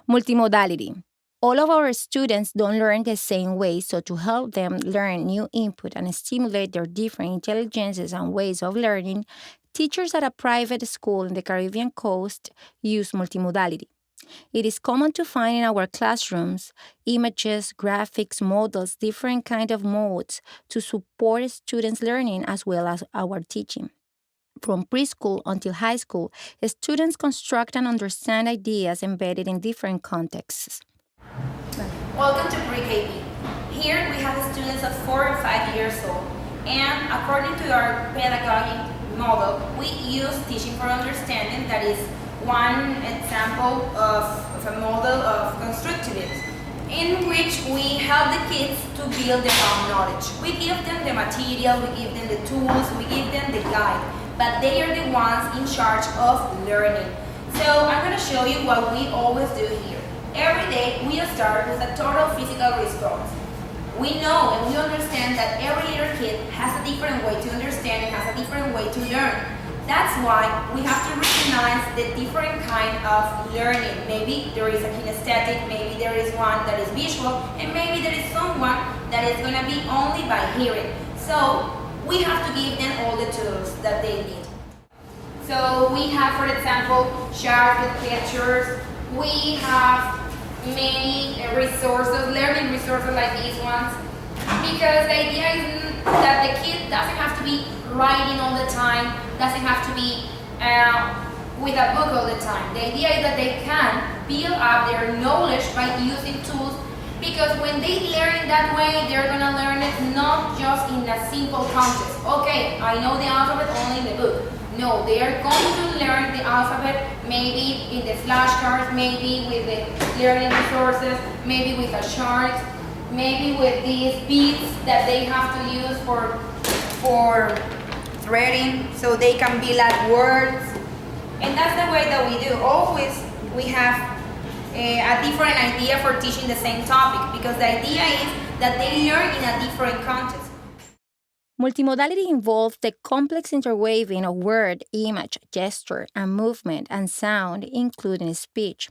Multimodality. All of our students don't learn the same way, so to help them learn new input and stimulate their different intelligences and ways of learning, teachers at a private school in the Caribbean coast use multimodality. It is common to find in our classrooms images, graphics, models, different kind of modes to support students' learning as well as our teaching. From preschool until high school, students construct and understand ideas embedded in different contexts. Welcome to Pre-KB. Here we have students of 4 or 5 years old, and according to our pedagogic model, we use teaching for understanding. That is one example of a model of constructivism, in which we help the kids to build their own knowledge. We give them the material, we give them the tools, we give them the guide, but they are the ones in charge of learning. So I'm going to show you what we always do here. Every day we start with a total physical response. We know and we understand that every little kid has a different way to understand and has a different way to learn. That's why we have to recognize the different kind of learning. Maybe there is a kinesthetic, maybe there is one that is visual, and maybe there is someone that is going to be only by hearing. So we have to give them all the tools that they need. So we have, for example, charts with pictures. We have many resources, learning resources like these ones, because the idea is that the kid doesn't have to be writing all the time, doesn't have to be with a book all the time. The idea is that they can build up their knowledge by using tools, because when they learn in that way, they're going to learn it not just in a simple context. Okay, I know the alphabet only in the book. No, they are going to learn the alphabet maybe in the flashcards, maybe with the learning resources, maybe with a chart, maybe with these beads that they have to use for threading, so they can build out words. And that's the way that we do. Always we have a different idea for teaching the same topic, because the idea is that they learn in a different context. Multimodality involves the complex interweaving of word, image, gesture, and movement and sound, including speech.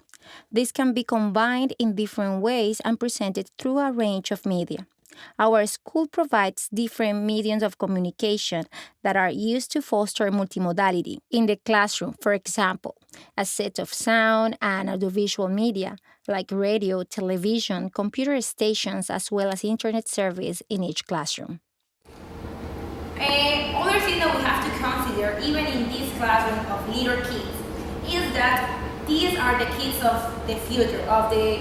This can be combined in different ways and presented through a range of media. Our school provides different mediums of communication that are used to foster multimodality in the classroom. For example, a set of sound and audiovisual media like radio, television, computer stations, as well as internet service in each classroom. Other thing that we have to consider, even in this classroom of little kids, is that these are the kids of the future, of the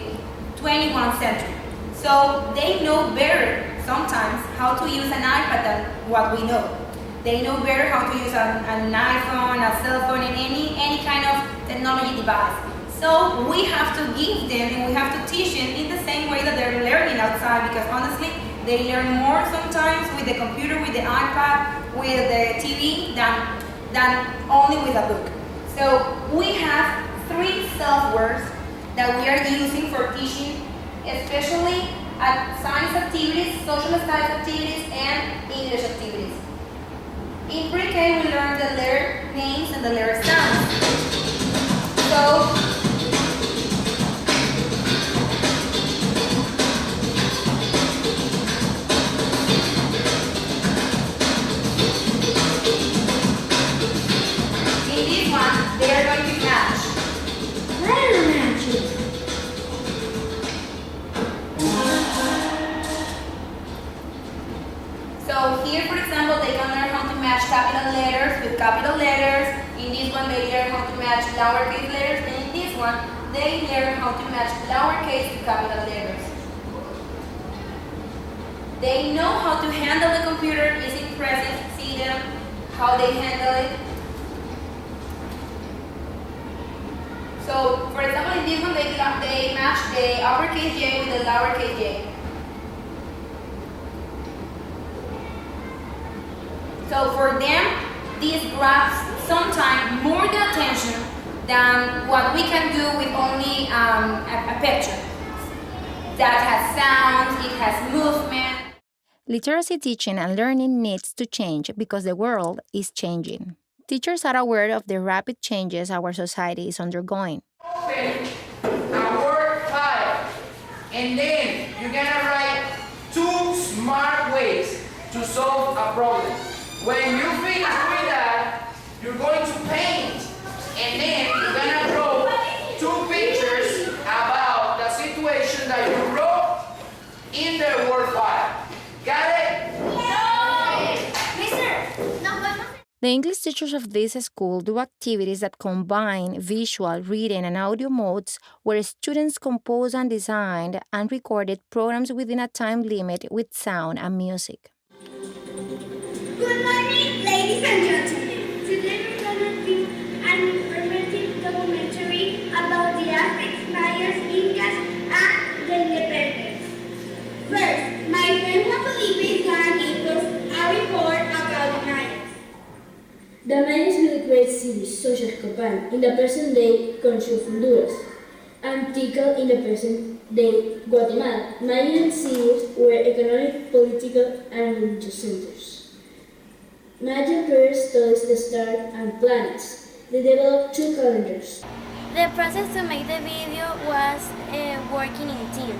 21st century. So they know better sometimes how to use an iPad than what we know. They know better how to use an iPhone, a cell phone, and any kind of technology device. So we have to give them and we have to teach them in the same way that they're learning outside, because honestly, they learn more sometimes with the computer, with the iPad, with the TV than only with a book. So we have 3 softwares that we are using for teaching, especially at science activities, social studies activities, and English activities. In pre-K, we learn the letter names and the letter sounds. So they are going to match. Letter matching. So here, for example, they can learn how to match capital letters with capital letters. In this one, they learn how to match lowercase letters. And in this one, they learn how to match lowercase to capital letters. They know how to handle the computer. Is impressive. See them, how they handle it. So, for example, in this one, they match the uppercase J with the lowercase j. So for them, this grabs sometimes more the attention than what we can do with only a picture. That has sounds, it has movement. Literacy teaching and learning needs to change because the world is changing. Teachers are aware of the rapid changes our society is undergoing. Open our And then you're gonna write 2 smart ways to solve a problem. When you finish with that, you're going to paint. And then you're gonna draw 2 pictures about the situation that you wrote in the Word file. Got it? The English teachers of this school do activities that combine visual, reading, and audio modes where students compose and design and recorded programs within a time limit with sound and music. Good morning, ladies and gentlemen. Today we're going to do an informative documentary about the Aztecs, Mayas, Incas, and the independence. First, my friend Juan Felipe is going to give us a report about the Mayas. The Mayas built great cities such as Copan in the present-day country of Honduras and Tikal in the present-day Guatemala. Mayan cities were economic, political, and religious centers. Mayan first studies the stars and planets. They developed 2 calendars. The process to make the video was working in team.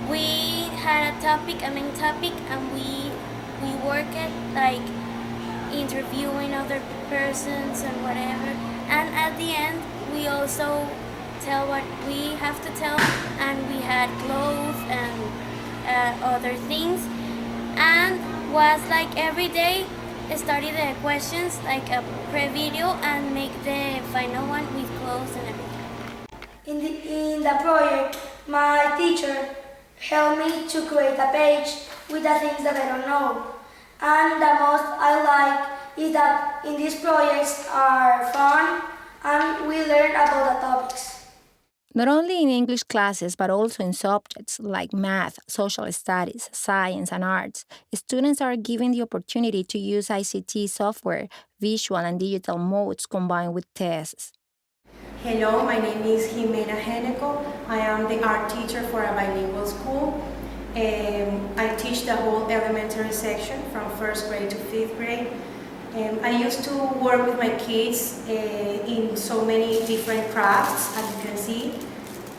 We had a main topic, and we worked like interviewing other persons and whatever. And at the end, we also tell what we have to tell, and we had clothes and other things. And was like every day study the questions like a pre-video and make the final one with clothes and everything. In the project, my teacher helped me to create a page with the things that I don't know. And the most I like is that in these projects are fun and we learn about the topics. Not only in English classes, but also in subjects like math, social studies, science, and arts, students are given the opportunity to use ICT software, visual and digital modes combined with tests. Hello, my name is Jimena Geneco. I am the art teacher for a bilingual school. I teach the whole elementary section from 1st grade to 5th grade. I used to work with my kids in so many different crafts, as you can see.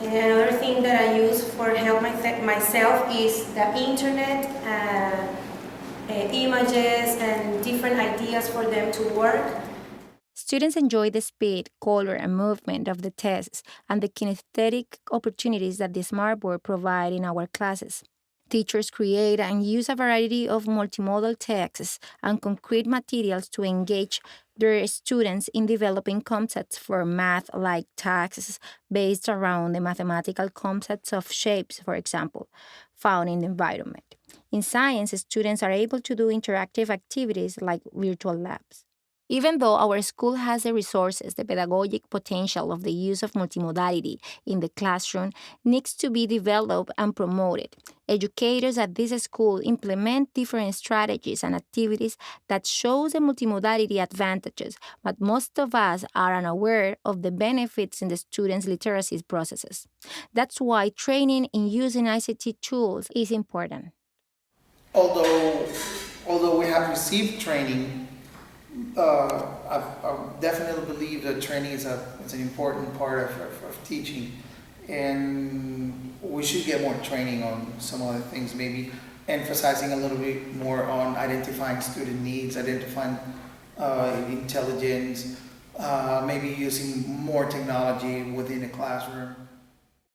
And another thing that I use for help myself is the internet, images and different ideas for them to work. Students enjoy the speed, color, and movement of the tests and the kinesthetic opportunities that the smartboard provide in our classes. Teachers create and use a variety of multimodal texts and concrete materials to engage their students in developing concepts for math like tasks based around the mathematical concepts of shapes, for example, found in the environment. In science, students are able to do interactive activities like virtual labs. Even though our school has the resources, the pedagogic potential of the use of multimodality in the classroom needs to be developed and promoted. Educators at this school implement different strategies and activities that show the multimodality advantages, but most of us are unaware of the benefits in the students' literacy processes. That's why training in using ICT tools is important. Although we have received training, I definitely believe that training is an important part of teaching, and we should get more training on some other things, maybe emphasizing a little bit more on identifying student needs, identifying intelligence, maybe using more technology within the classroom.